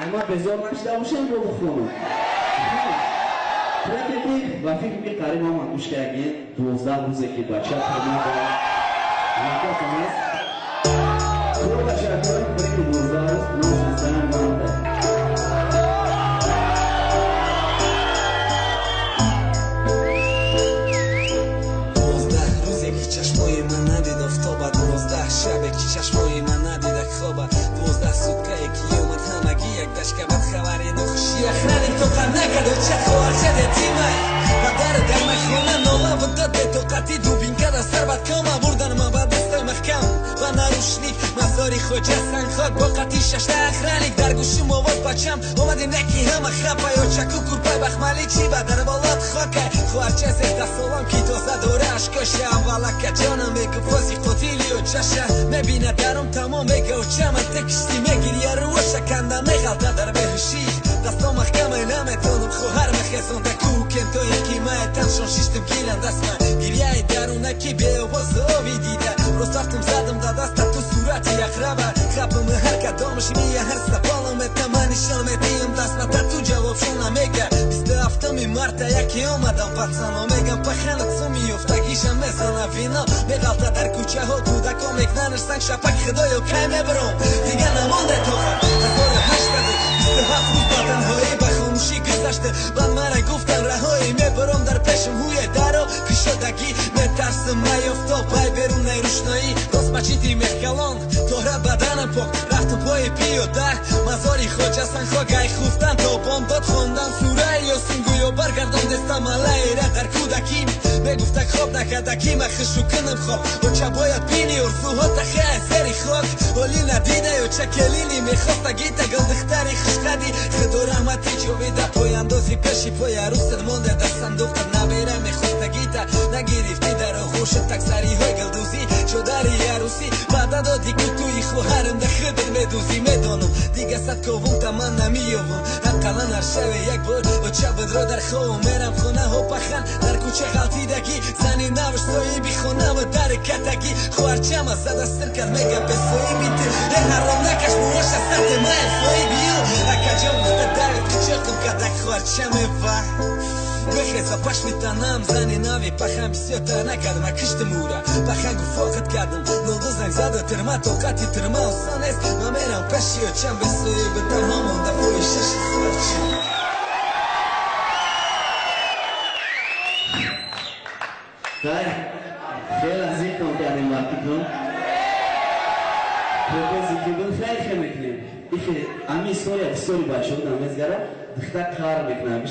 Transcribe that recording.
Ayma bezor nashidamuşam bu xonu. Rakiblik va fikri qarib olman ushkagin 12 ro'zaki bacha qilmoqda. Naqas Kurba şarkıları sürekli buzlarız, nasıl sen bana. Dozdah ruzeki chashmoyi man nadid oftoba, dozdah shabeki chashmoyi man nadid khoba, dozdah sutkaya ki omad hamagi yak dashkabat khabari noxushi akhranik toqat nakad ocha khoarchade timay padar dar makhona nola budat betoqati dubinka da sarbat koma burdan ma badasta mahkam va narushnik mazori khojasan khod bo qati shashta akhranik dar gushim ovoz bacham omadi neki hama khapa yochaku kurpay baxmali chi badar bolot khoka khoarcha se dasolam ki toza dore ashkoshi avvalaka jonam ego fozi qotili ochasha mebina darum tamom ego ochama tekishti megir yaru oshakanda meghalta dar behishi dastom mahkama nametonum khohar mekhezon da kuken to yeki maetan shon shishtim gilan dasma giryai darunaki beovoz ovidida rostaftim zadam da dasta tu surati akhrabar khapim har kadomish miya har sapalam etamani shalmetim dasma tu javob shona mega 27 marta yaki omadam patsano megam pakhanat sumi uftagisha mezana vino megalta dar kucha ho kudako meknanish sang shapak khidoyo kayme brom diga namonde toqa 27 badan hoyi ba khamushi guzashte ban mara guftan rahoyi mebrom dar peshim huye daro kishodagi metarsim mayofto pay berunay rushnoyi rosmachiti mehkalon tohra badanam pok raftim poyi piyoda mazori khojasan khogay khuftan to bombot khondam suray yosin guyo bargardon destam alayra dar kudakim begufta khob nakadaki ma khshukanam khob ocha boyat bini ursuhota khaseri khok olina dida yo chakelini mekhosta gita galdikhtari khshqadi khdoramati jovida poyandozi peshi poya rusad monde da sanduqta nabera mekhosta gita nagirifti daro khoshat taksari hoy galduzi chodari yarusi bada do dikutuy khoharim da khdir meduzi medonum diga satkovum taman namiyovum aqalan arshave yak bor ocha bedro dar kho meram khona ho pakhan dar kuche ghaltidagi zani navsh soyi bi khona va dar katagi khoarchama sada sirkar mega besoyi bit harom nakash muasha sate mai soyi biu akajom davet kuchakam kadak khoarchama va بخیزا پاش میتنم زنی ناوی پخم بسیار نکردم اکشتمورا پخم گفاقت کردم نلدو زنگ زده ترما توقتی ترما و سانست ما میرم پشی و چند بسوی بدم همون دفوی شش سوارچی Dai, خیلی از این کام کردیم وقتی کن پروپوزی که بون خیلی خیلی میکنیم ایخی امی سوری باشه بودم ازگره دختا کار میکنم